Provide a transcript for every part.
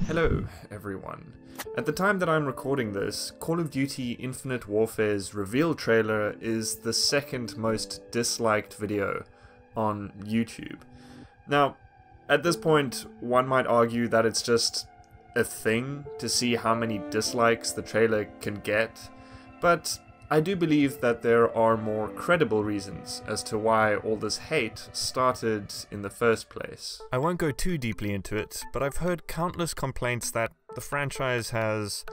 Hello, everyone. At the time that I'm recording this, Call of Duty Infinite Warfare's reveal trailer is the second most disliked video on YouTube. Now, at this point, one might argue that it's just a thing to see how many dislikes the trailer can get, but I do believe that there are more credible reasons as to why all this hate started in the first place. I won't go too deeply into it, but I've heard countless complaints that the franchise has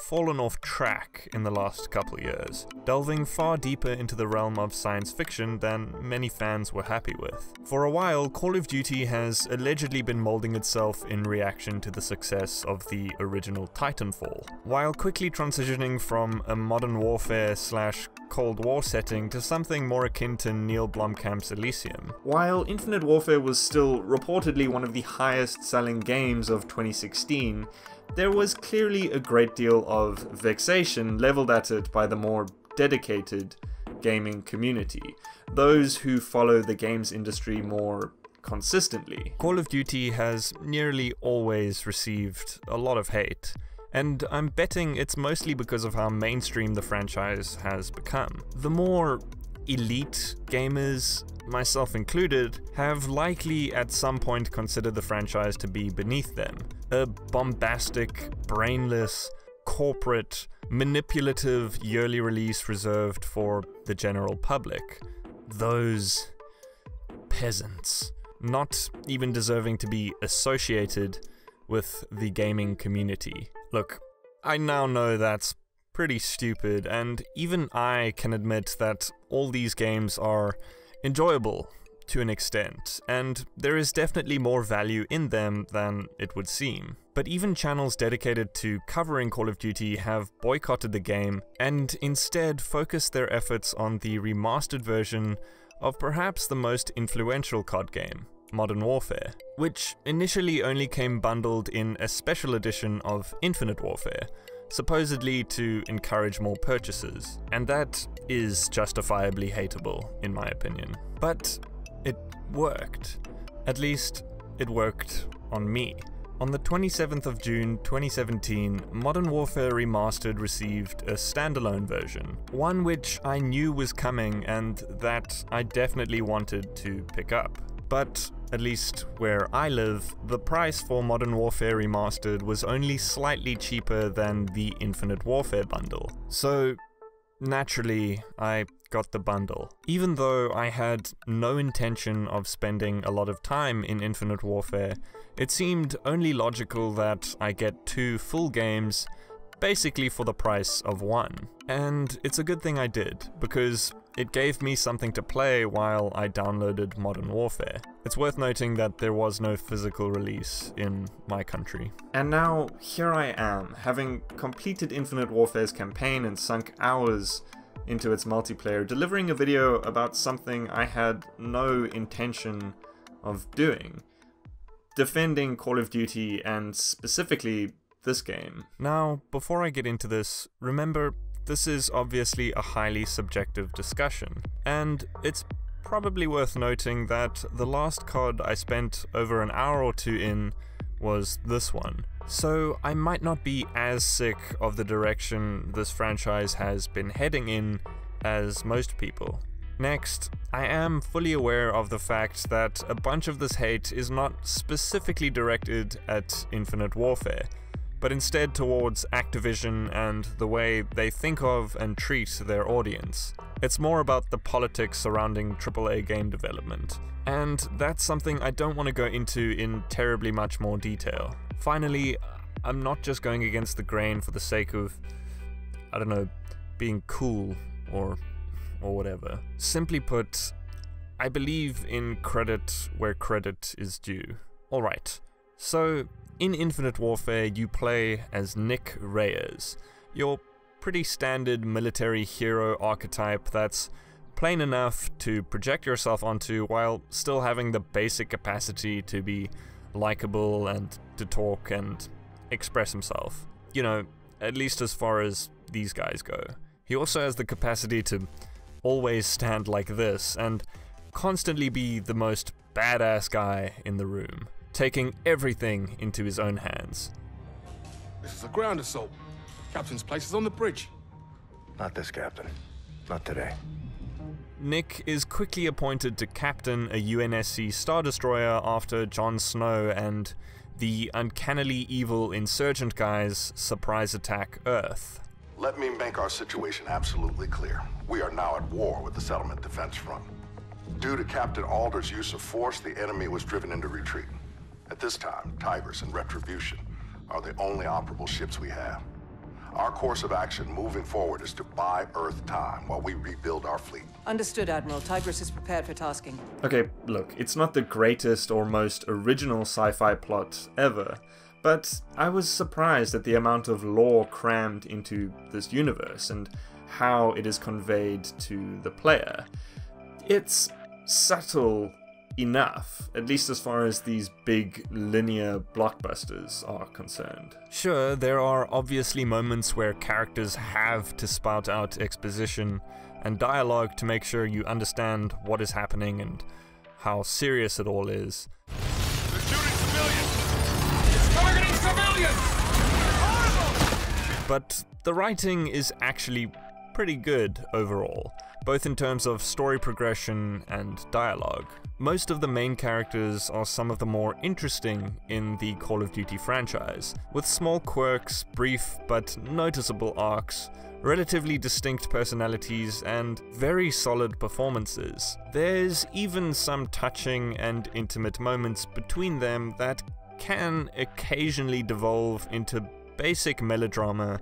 fallen off track in the last couple years, delving far deeper into the realm of science fiction than many fans were happy with. For a while, Call of Duty has allegedly been molding itself in reaction to the success of the original Titanfall, while quickly transitioning from a modern warfare / Cold War setting to something more akin to Neil Blomkamp's ELYSIUM. While Infinite Warfare was still reportedly one of the highest selling games of 2016, there was clearly a great deal of vexation leveled at it by the more dedicated gaming community, those who follow the games industry more consistently. Call of Duty has nearly always received a lot of hate, and I'm betting it's mostly because of how mainstream the franchise has become. The more elite gamers, myself included, have likely at some point considered the franchise to be beneath them. A bombastic, brainless, corporate, manipulative yearly release reserved for the general public. Those peasants, not even deserving to be associated with the gaming community. Look, I now know that's pretty stupid, and even I can admit that all these games are enjoyable to an extent, and there is definitely more value in them than it would seem. But even channels dedicated to covering Call of Duty have boycotted the game and instead focused their efforts on the remastered version of perhaps the most influential COD game, Modern Warfare, which initially only came bundled in a special edition of Infinite Warfare, supposedly to encourage more purchases, and that is justifiably hateable, in my opinion. But it worked. At least, it worked on me. On the 27th of June 2017, Modern Warfare Remastered received a standalone version, one which I knew was coming and that I definitely wanted to pick up. But, at least where I live, the price for Modern Warfare Remastered was only slightly cheaper than the Infinite Warfare bundle. So, naturally, I got the bundle. Even though I had no intention of spending a lot of time in Infinite Warfare, it seemed only logical that I get 2 full games basically for the price of 1. And it's a good thing I did, because it gave me something to play while I downloaded Modern Warfare. It's worth noting that there was no physical release in my country. And now, here I am, having completed Infinite Warfare's campaign and sunk hours into its multiplayer, delivering a video about something I had no intention of doing. Defending Call of Duty, and specifically this game. Now, before I get into this, remember, this is obviously a highly subjective discussion, and it's probably worth noting that the last COD I spent over an hour or 2 in was this one. So I might not be as sick of the direction this franchise has been heading in as most people. Next, I am fully aware of the fact that a bunch of this hate is not specifically directed at Infinite Warfare, but instead towards Activision and the way they think of and treat their audience. It's more about the politics surrounding AAA game development, and that's something I don't want to go into in terribly much more detail. Finally, I'm not just going against the grain for the sake of, I don't know, being cool or whatever. Simply put, I believe in credit where credit is due. Alright, so in Infinite Warfare, you play as Nick Reyes, your pretty standard military hero archetype that's plain enough to project yourself onto while still having the basic capacity to be likable and to talk and express himself. You know, at least as far as these guys go. He also has the capacity to always stand like this and constantly be the most badass guy in the room, taking everything into his own hands. This is a ground assault. Captain's place is on the bridge. Not this captain. Not today. Nick is quickly appointed to captain a UNSC Star Destroyer after Jon Snow and the uncannily evil insurgent guys surprise attack Earth. Let me make our situation absolutely clear. We are now at war with the Settlement Defense Front. Due to Captain Alder's use of force, the enemy was driven into retreat. At this time, Tigress and Retribution are the only operable ships we have. Our course of action moving forward is to buy Earth time while we rebuild our fleet. Understood, Admiral. Tigress is prepared for tasking. Okay, look, it's not the greatest or most original sci-fi plot ever, but I was surprised at the amount of lore crammed into this universe and how it is conveyed to the player. It's subtle enough, at least as far as these big linear blockbusters are concerned. Sure, there are obviously moments where characters have to spout out exposition and dialogue to make sure you understand what is happening and how serious it all is. They're shooting civilians! It's targeting civilians! But the writing is actually pretty good overall, both in terms of story progression and dialogue. Most of the main characters are some of the more interesting in the Call of Duty franchise, with small quirks, brief but noticeable arcs, relatively distinct personalities, and very solid performances. There's even some touching and intimate moments between them that can occasionally devolve into basic melodrama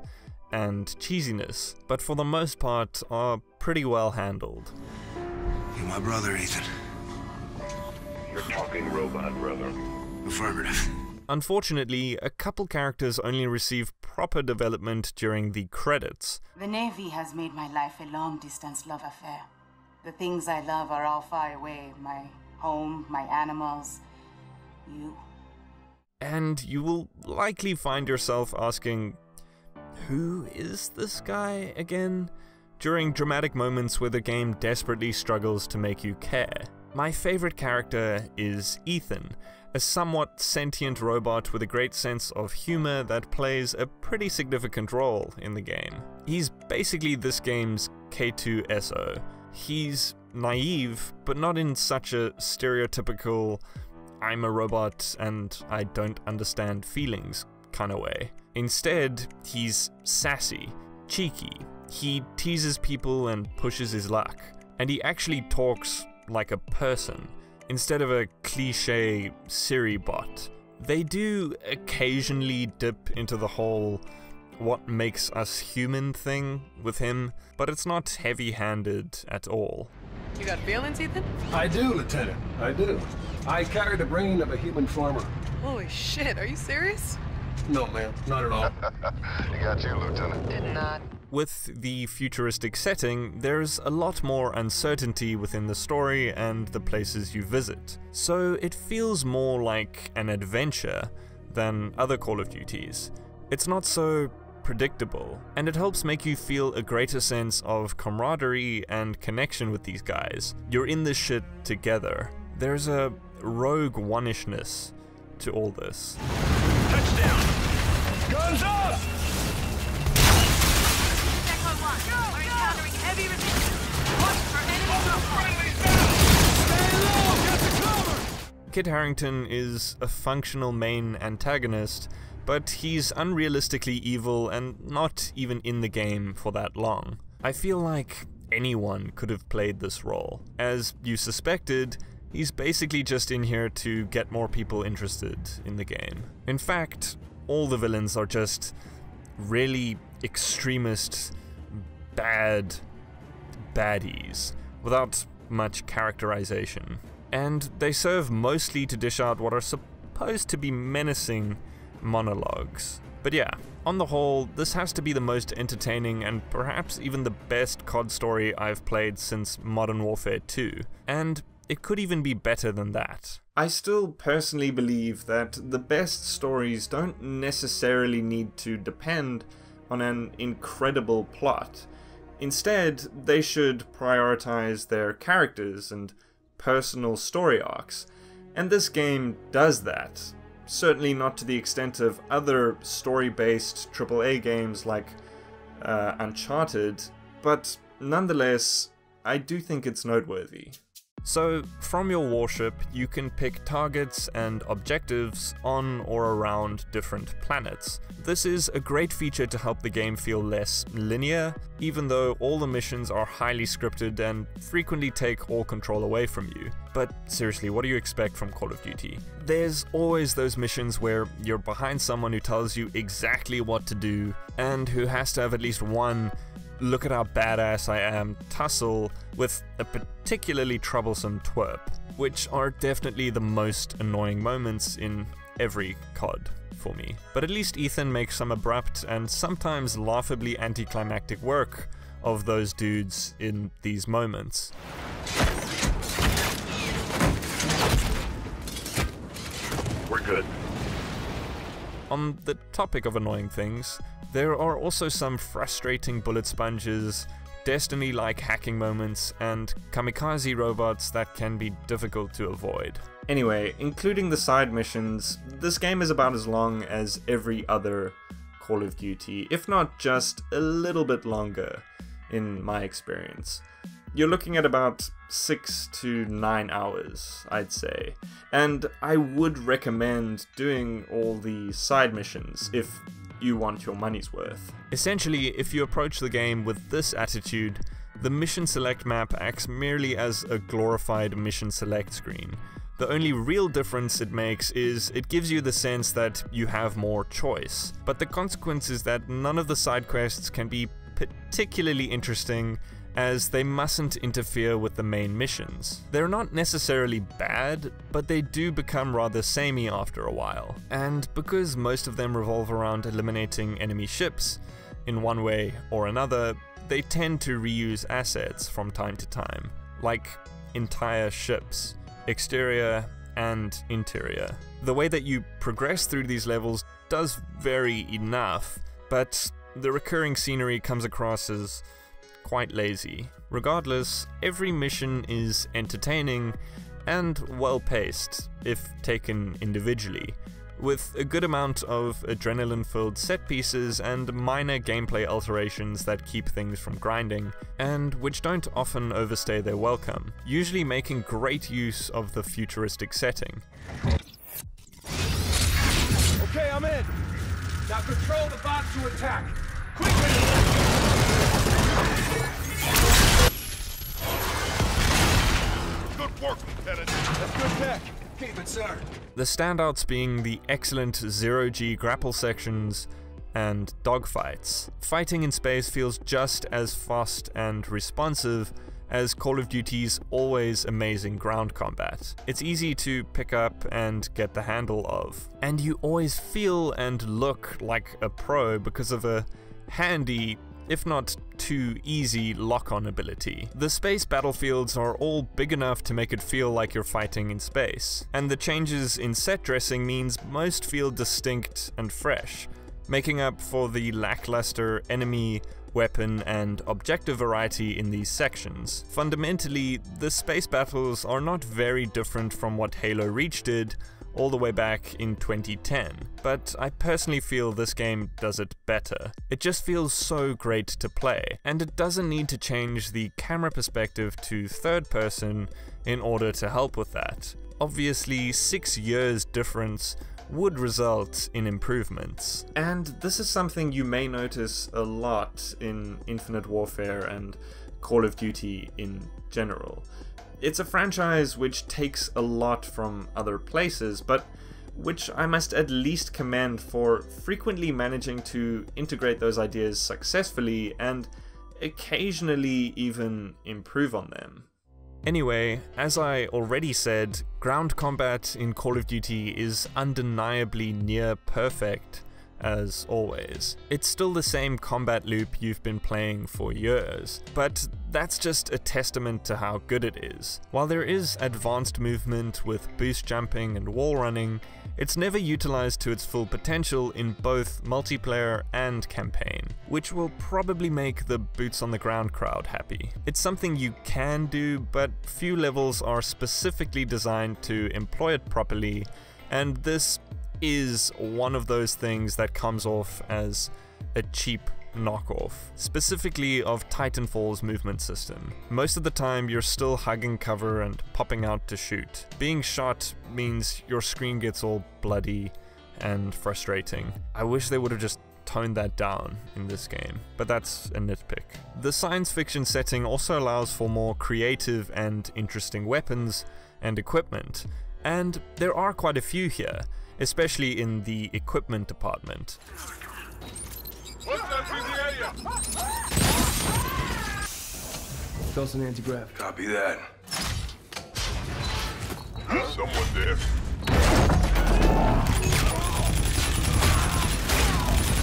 and cheesiness, but for the most part are pretty well handled. You're my brother, Ethan. You're talking robot, brother. Affirmative. Unfortunately, a couple characters only receive proper development during the credits. The Navy has made my life a long-distance love affair. The things I love are all far away. My home, my animals, you. And you will likely find yourself asking, who is this guy again? During dramatic moments where the game desperately struggles to make you care. My favorite character is Ethan, a somewhat sentient robot with a great sense of humor that plays a pretty significant role in the game. He's basically this game's K2SO. He's naive, but not in such a stereotypical I'm a robot and I don't understand feelings kind of way. Instead, he's sassy, cheeky, he teases people and pushes his luck, and he actually talks like a person, instead of a cliche Siri bot. They do occasionally dip into the whole what makes us human thing with him, but it's not heavy-handed at all. You got feelings, Ethan? I do, Lieutenant. I do. I carry the brain of a human farmer. Holy shit, are you serious? No, ma'am. Not at all. You got you, Lieutenant. Did not. With the futuristic setting, there's a lot more uncertainty within the story and the places you visit, so it feels more like an adventure than other Call of Duties. It's not so predictable, and it helps make you feel a greater sense of camaraderie and connection with these guys. You're in this shit together. There's a Rogue One-ishness to all this. Touchdown! Guns up! We're encountering heavy resistance. Watch for enemy Stay low! Get the cover! Kit Harington is a functional main antagonist, but he's unrealistically evil and not even in the game for that long. I feel like anyone could have played this role. As you suspected, he's basically just in here to get more people interested in the game. In fact, all the villains are just really extremist, bad baddies, without much characterization. And they serve mostly to dish out what are supposed to be menacing monologues. But yeah, on the whole, this has to be the most entertaining and perhaps even the best COD story I've played since Modern Warfare 2, and it could even be better than that. I still personally believe that the best stories don't necessarily need to depend on an incredible plot. Instead, they should prioritize their characters and personal story arcs, and this game does that, certainly not to the extent of other story-based AAA games like Uncharted, but nonetheless, I do think it's noteworthy. So, from your warship, you can pick targets and objectives on or around different planets. This is a great feature to help the game feel less linear, even though all the missions are highly scripted and frequently take all control away from you. But seriously, what do you expect from Call of Duty? There's always those missions where you're behind someone who tells you exactly what to do, and who has to have at least one "look at how badass I am" tussle with a particularly troublesome twerp, which are definitely the most annoying moments in every COD for me. But at least Ethan makes some abrupt and sometimes laughably anticlimactic work of those dudes in these moments. We're good. On the topic of annoying things, there are also some frustrating bullet sponges, Destiny-like hacking moments, and kamikaze robots that can be difficult to avoid. Anyway, including the side missions, this game is about as long as every other Call of Duty, if not just a little bit longer, in my experience. You're looking at about 6 to 9 hours, I'd say. And I would recommend doing all the side missions if you want your money's worth. Essentially, if you approach the game with this attitude, the mission select map acts merely as a glorified mission select screen. The only real difference it makes is it gives you the sense that you have more choice. But the consequence is that none of the side quests can be particularly interesting, as they mustn't interfere with the main missions. They're not necessarily bad, but they do become rather samey after a while. And because most of them revolve around eliminating enemy ships, in one way or another, they tend to reuse assets from time to time, like entire ships, exterior and interior. The way that you progress through these levels does vary enough, but the recurring scenery comes across as quite lazy. Regardless, every mission is entertaining and well-paced, if taken individually, with a good amount of adrenaline-filled set pieces and minor gameplay alterations that keep things from grinding, and which don't often overstay their welcome, usually making great use of the futuristic setting. Okay, I'm in. Now control the bot to attack. Quickly! Good work, Lieutenant. That's good tech. Keep it, sir. The standouts being the excellent zero-G grapple sections and dogfights. Fighting in space feels just as fast and responsive as Call of Duty's always amazing ground combat. It's easy to pick up and get the handle of, and you always feel and look like a pro because of a handy, if not too easy, lock-on ability. The space battlefields are all big enough to make it feel like you're fighting in space, and the changes in set dressing means most feel distinct and fresh, making up for the lackluster enemy, weapon, and objective variety in these sections. Fundamentally, the space battles are not very different from what Halo Reach did all the way back in 2010, but I personally feel this game does it better. It just feels so great to play, and it doesn't need to change the camera perspective to third person in order to help with that. Obviously, 6 years difference would result in improvements. And this is something you may notice a lot in Infinite Warfare and Call of Duty in general. It's a franchise which takes a lot from other places, but which I must at least commend for frequently managing to integrate those ideas successfully and occasionally even improve on them. Anyway, as I already said, ground combat in Call of Duty is undeniably near perfect, as always. It's still the same combat loop you've been playing for years, but that's just a testament to how good it is. While there is advanced movement with boost jumping and wall running, it's never utilized to its full potential in both multiplayer and campaign, which will probably make the boots on the ground crowd happy. It's something you can do, but few levels are specifically designed to employ it properly, and this is one of those things that comes off as a cheap knockoff, specifically of Titanfall's movement system. Most of the time you're still hugging cover and popping out to shoot. Being shot means your screen gets all bloody and frustrating. I wish they would have just toned that down in this game, but that's a nitpick. The science fiction setting also allows for more creative and interesting weapons and equipment, and there are quite a few here, especially in the equipment department. Toss an anti-grav. Copy that. Someone there.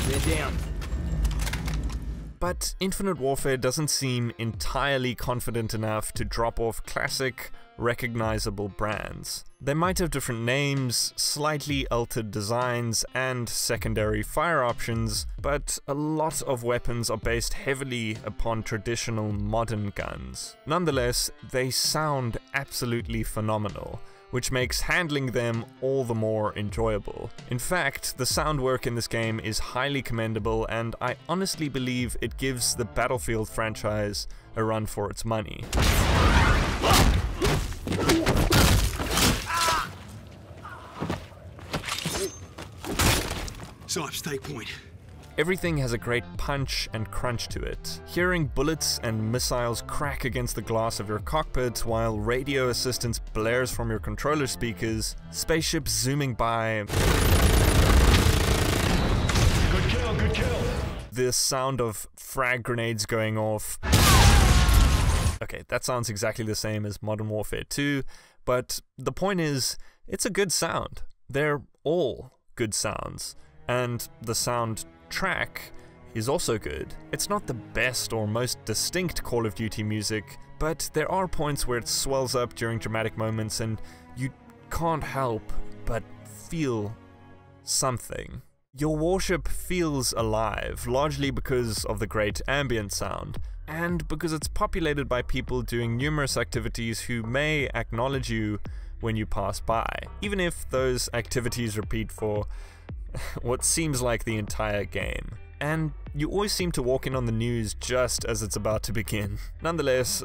They're down. But Infinite Warfare doesn't seem entirely confident enough to drop off classic, recognizable brands. They might have different names, slightly altered designs, and secondary fire options, but a lot of weapons are based heavily upon traditional modern guns. Nonetheless, they sound absolutely phenomenal, which makes handling them all the more enjoyable. In fact, the sound work in this game is highly commendable, and I honestly believe it gives the Battlefield franchise a run for its money. Sarge, stay point. Everything has a great punch and crunch to it. Hearing bullets and missiles crack against the glass of your cockpit while radio assistance blares from your controller speakers, spaceships zooming by. Good kill, good kill. The sound of frag grenades going off. Okay, that sounds exactly the same as Modern Warfare 2, but the point is, it's a good sound. They're all good sounds, and the sound track is also good. It's not the best or most distinct Call of Duty music, but there are points where it swells up during dramatic moments and you can't help but feel something. Your warship feels alive, largely because of the great ambient sound, and because it's populated by people doing numerous activities who may acknowledge you when you pass by, even if those activities repeat for what seems like the entire game. And you always seem to walk in on the news just as it's about to begin. Nonetheless,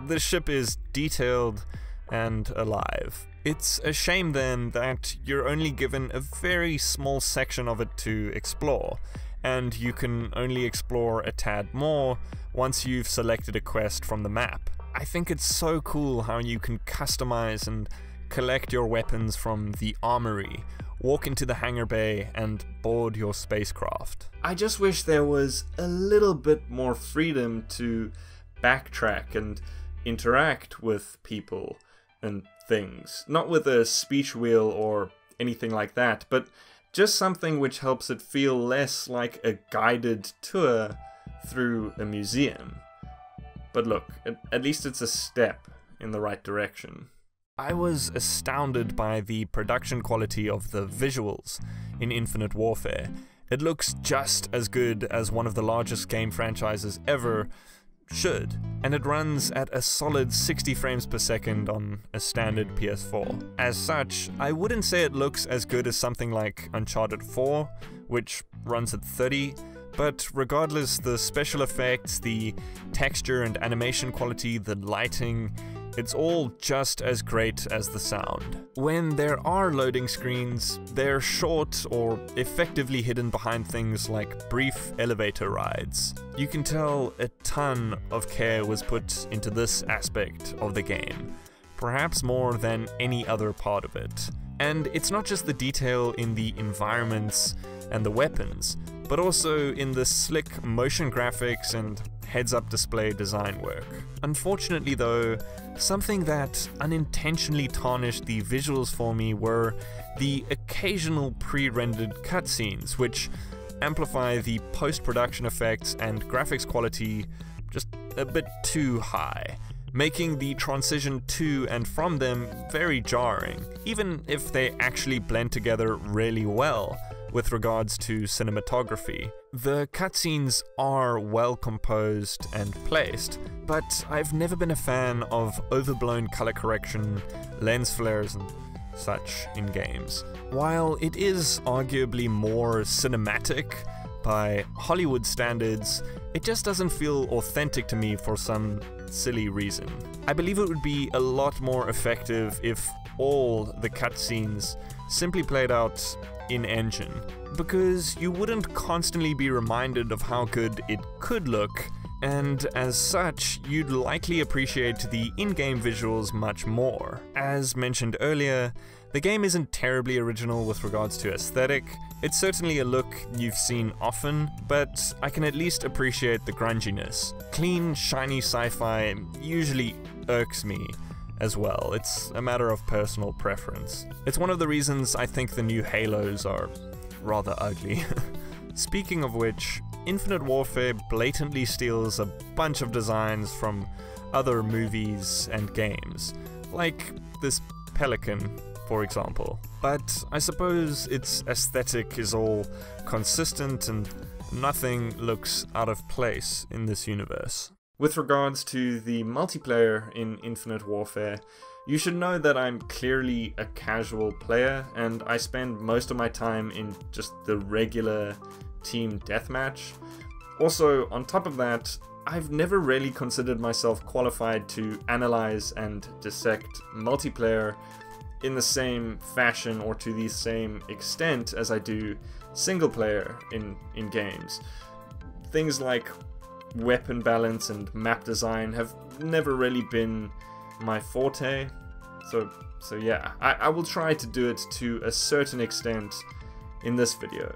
the ship is detailed and alive. It's a shame then that you're only given a very small section of it to explore, and you can only explore a tad more once you've selected a quest from the map. I think it's so cool how you can customize and collect your weapons from the armory, walk into the hangar bay, and board your spacecraft. I just wish there was a little bit more freedom to backtrack and interact with people and things. Not with a speech wheel or anything like that, but just something which helps it feel less like a guided tour through a museum. But look, at least it's a step in the right direction. I was astounded by the production quality of the visuals in Infinite Warfare. It looks just as good as one of the largest game franchises ever should, and it runs at a solid 60 frames per second on a standard PS4. As such, I wouldn't say it looks as good as something like Uncharted 4, which runs at 30, but regardless, the special effects, the texture and animation quality, the lighting, it's all just as great as the sound. When there are loading screens, they're short or effectively hidden behind things like brief elevator rides. You can tell a ton of care was put into this aspect of the game, perhaps more than any other part of it. And it's not just the detail in the environments and the weapons, but also in the slick motion graphics and heads-up display design work. Unfortunately though, something that unintentionally tarnished the visuals for me were the occasional pre-rendered cutscenes, which amplify the post-production effects and graphics quality just a bit too high, making the transition to and from them very jarring, even if they actually blend together really well with regards to cinematography. The cutscenes are well composed and placed, but I've never been a fan of overblown color correction, lens flares, and such in games. While it is arguably more cinematic by Hollywood standards, it just doesn't feel authentic to me for some silly reason. I believe it would be a lot more effective if all the cutscenes simply played out in-engine, because you wouldn't constantly be reminded of how good it could look, and as such, you'd likely appreciate the in-game visuals much more. As mentioned earlier, the game isn't terribly original with regards to aesthetic. It's certainly a look you've seen often, but I can at least appreciate the grunginess. Clean, shiny sci-fi usually irks me as well. It's a matter of personal preference. It's one of the reasons I think the new Halos are rather ugly. Speaking of which, Infinite Warfare blatantly steals a bunch of designs from other movies and games, like this pelican, for example. But I suppose its aesthetic is all consistent and nothing looks out of place in this universe. With regards to the multiplayer in Infinite Warfare, you should know that I'm clearly a casual player, and I spend most of my time in just the regular team deathmatch. Also, on top of that, I've never really considered myself qualified to analyze and dissect multiplayer in the same fashion or to the same extent as I do single player in games. Things like weapon balance and map design have never really been my forte, so yeah, I will try to do it to a certain extent in this video.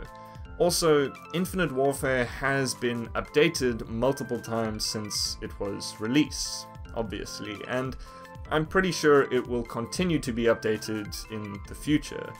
Also, Infinite Warfare has been updated multiple times since it was released, obviously, and I'm pretty sure it will continue to be updated in the future.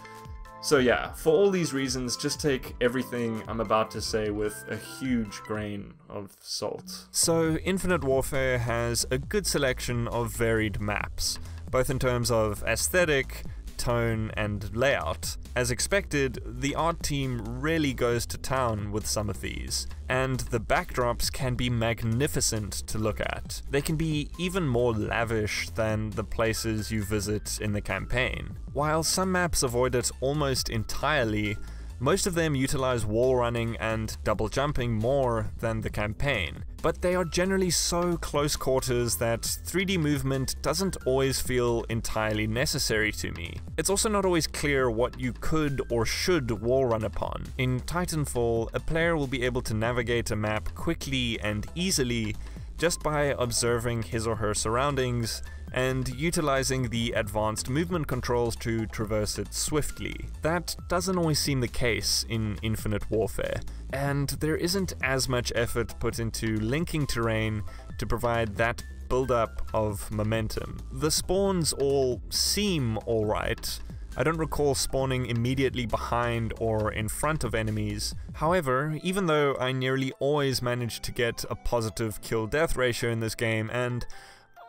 So yeah, for all these reasons, just take everything I'm about to say with a huge grain of salt. So, Infinite Warfare has a good selection of varied maps, both in terms of aesthetic, tone, and layout. As expected, the art team really goes to town with some of these, and the backdrops can be magnificent to look at. They can be even more lavish than the places you visit in the campaign. While some maps avoid it almost entirely, most of them utilize wall running and double jumping more than the campaign, but they are generally so close quarters that 3D movement doesn't always feel entirely necessary to me. It's also not always clear what you could or should wall run upon. In Titanfall, a player will be able to navigate a map quickly and easily just by observing his or her surroundings and utilizing the advanced movement controls to traverse it swiftly. That doesn't always seem the case in Infinite Warfare, and there isn't as much effort put into linking terrain to provide that build-up of momentum. The spawns all seem alright. I don't recall spawning immediately behind or in front of enemies. However, even though I nearly always manage to get a positive kill-death ratio in this game, and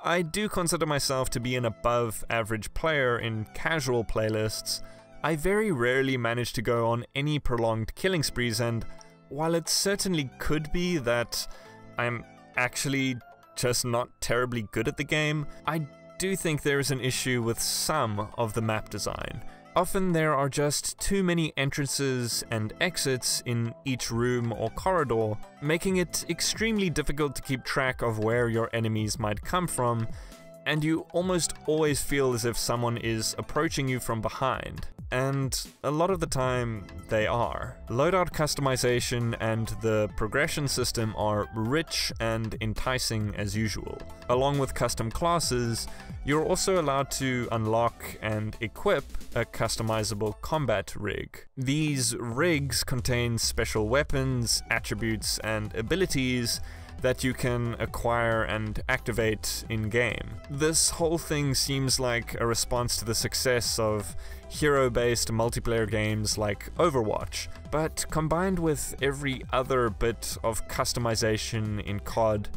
I do consider myself to be an above-average player in casual playlists, I very rarely manage to go on any prolonged killing sprees, and while it certainly could be that I'm actually just not terribly good at the game, I do think there is an issue with some of the map design. Often there are just too many entrances and exits in each room or corridor, making it extremely difficult to keep track of where your enemies might come from, and you almost always feel as if someone is approaching you from behind. And a lot of the time, they are. Loadout customization and the progression system are rich and enticing as usual. Along with custom classes, you're also allowed to unlock and equip a customizable combat rig. These rigs contain special weapons, attributes, and abilities that you can acquire and activate in-game. This whole thing seems like a response to the success of hero-based multiplayer games like Overwatch, but combined with every other bit of customization in COD,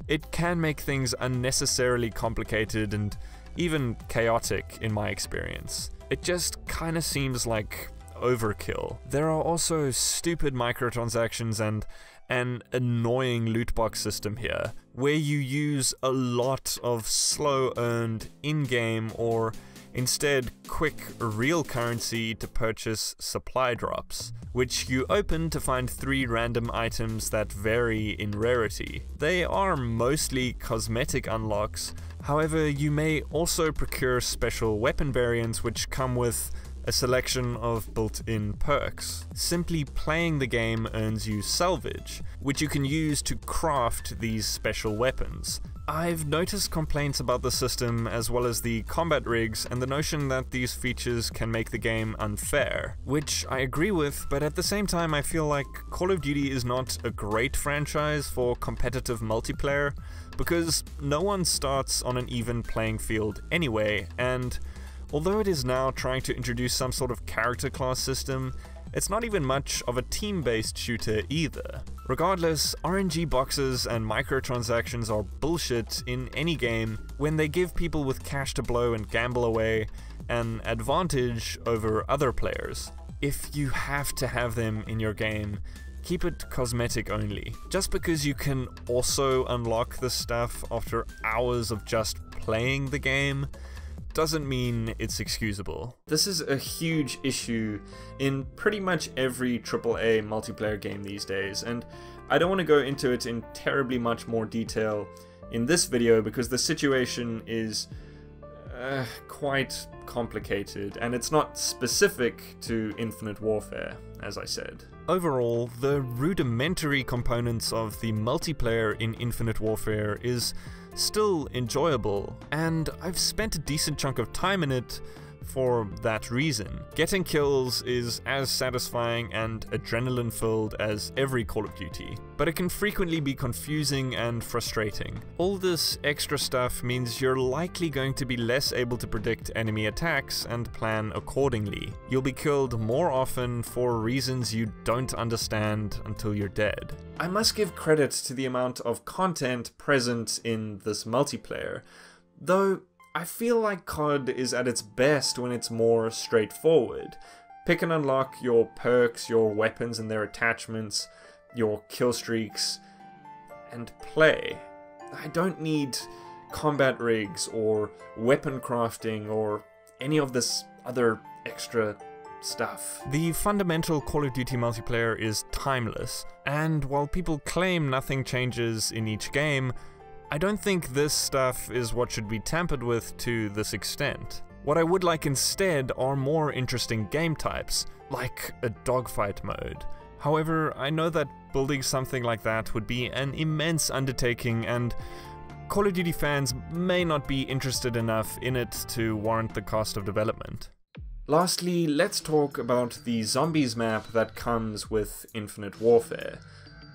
it can make things unnecessarily complicated and even chaotic in my experience. It just kinda seems like overkill. There are also stupid microtransactions and an annoying loot box system here, where you use a lot of slow-earned in-game or Instead, quick, real currency to purchase supply drops, which you open to find 3 random items that vary in rarity. They are mostly cosmetic unlocks, however you may also procure special weapon variants which come with a selection of built-in perks. Simply playing the game earns you salvage, which you can use to craft these special weapons. I've noticed complaints about the system as well as the combat rigs and the notion that these features can make the game unfair, which I agree with, but at the same time I feel like Call of Duty is not a great franchise for competitive multiplayer, because no one starts on an even playing field anyway, and although it is now trying to introduce some sort of character class system, it's not even much of a team-based shooter either. Regardless, RNG boxes and microtransactions are bullshit in any game when they give people with cash to blow and gamble away an advantage over other players. If you have to have them in your game, keep it cosmetic only. Just because you can also unlock this stuff after hours of just playing the game doesn't mean it's excusable. This is a huge issue in pretty much every AAA multiplayer game these days, and I don't want to go into it in terribly much more detail in this video because the situation is quite complicated, and it's not specific to Infinite Warfare, as I said. Overall, the rudimentary components of the multiplayer in Infinite Warfare is still enjoyable, and I've spent a decent chunk of time in it for that reason. Getting kills is as satisfying and adrenaline-filled as every Call of Duty, but it can frequently be confusing and frustrating. All this extra stuff means you're likely going to be less able to predict enemy attacks and plan accordingly. You'll be killed more often for reasons you don't understand until you're dead. I must give credit to the amount of content present in this multiplayer, though I feel like COD is at its best when it's more straightforward. Pick and unlock your perks, your weapons and their attachments, your kill streaks, and play. I don't need combat rigs or weapon crafting or any of this other extra stuff. The fundamental Call of Duty multiplayer is timeless, and while people claim nothing changes in each game, I don't think this stuff is what should be tampered with to this extent. What I would like instead are more interesting game types, like a dogfight mode. However, I know that building something like that would be an immense undertaking, and Call of Duty fans may not be interested enough in it to warrant the cost of development. Lastly, let's talk about the zombies map that comes with Infinite Warfare.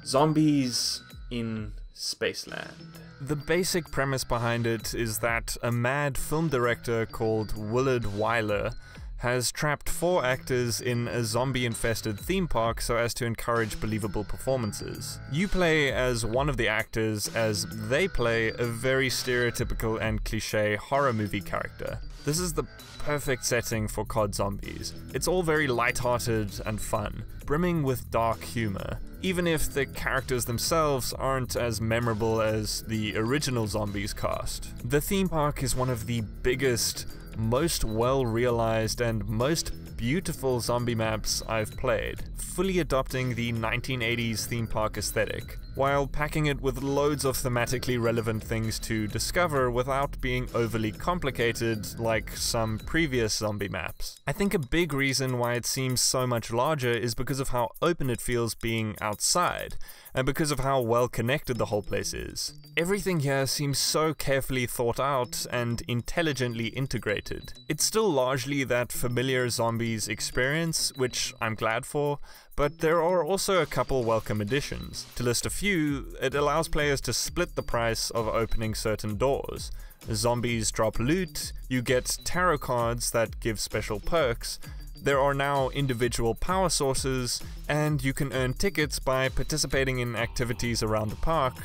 Zombies in Spaceland. The basic premise behind it is that a mad film director called Willard Wyler has trapped 4 actors in a zombie-infested theme park so as to encourage believable performances. You play as one of the actors as they play a very stereotypical and cliché horror movie character. This is the perfect setting for COD zombies. It's all very lighthearted and fun, brimming with dark humor, even if the characters themselves aren't as memorable as the original zombies cast. The theme park is one of the biggest, most well-realized and most beautiful zombie maps I've played, fully adopting the 1980s theme park aesthetic, while packing it with loads of thematically relevant things to discover without being overly complicated like some previous zombie maps. I think a big reason why it seems so much larger is because of how open it feels being outside, and because of how well connected the whole place is. Everything here seems so carefully thought out and intelligently integrated. It's still largely that familiar zombies experience, which I'm glad for, but there are also a couple welcome additions. To list a few, it allows players to split the price of opening certain doors. Zombies drop loot, you get tarot cards that give special perks, there are now individual power sources, and you can earn tickets by participating in activities around the park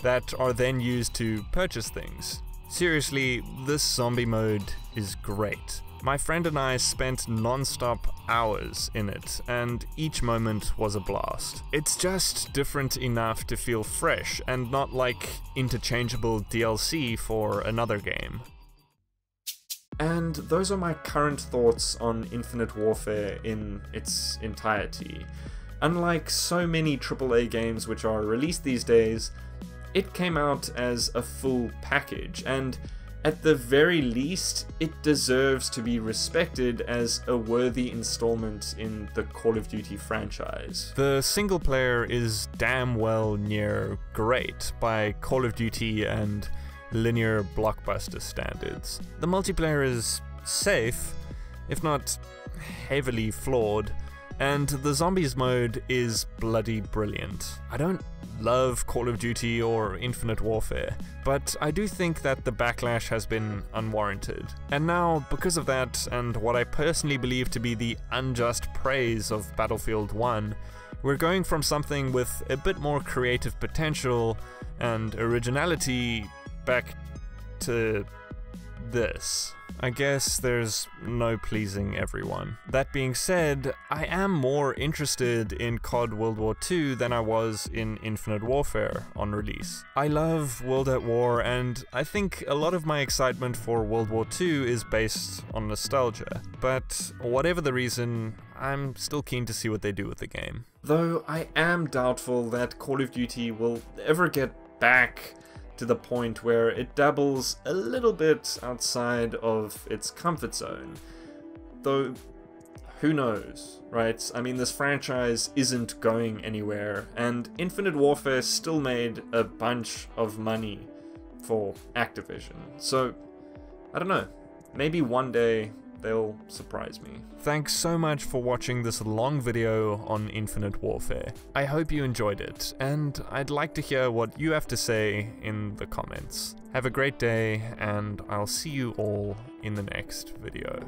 that are then used to purchase things. Seriously, this zombie mode is great. My friend and I spent non-stop hours in it, and each moment was a blast. It's just different enough to feel fresh, and not like interchangeable DLC for another game. And those are my current thoughts on Infinite Warfare in its entirety. Unlike so many AAA games which are released these days, it came out as a full package, and at the very least, it deserves to be respected as a worthy installment in the Call of Duty franchise. The single player is damn well near great by Call of Duty and linear blockbuster standards. The multiplayer is safe, if not heavily flawed, and the zombies mode is bloody brilliant. I don't love Call of Duty or Infinite Warfare, but I do think that the backlash has been unwarranted. And now, because of that, and what I personally believe to be the unjust praise of Battlefield 1, we're going from something with a bit more creative potential and originality back to this. I guess there's no pleasing everyone. That being said, I am more interested in COD World War II than I was in Infinite Warfare on release. I love World at War, and I think a lot of my excitement for World War II is based on nostalgia. But whatever the reason, I'm still keen to see what they do with the game. Though I am doubtful that Call of Duty will ever get back to the point where it dabbles a little bit outside of its comfort zone. Though, who knows, right? I mean, this franchise isn't going anywhere, and Infinite Warfare still made a bunch of money for Activision. So, I don't know, maybe one day they'll surprise me. Thanks so much for watching this long video on Infinite Warfare. I hope you enjoyed it, and I'd like to hear what you have to say in the comments. Have a great day, and I'll see you all in the next video.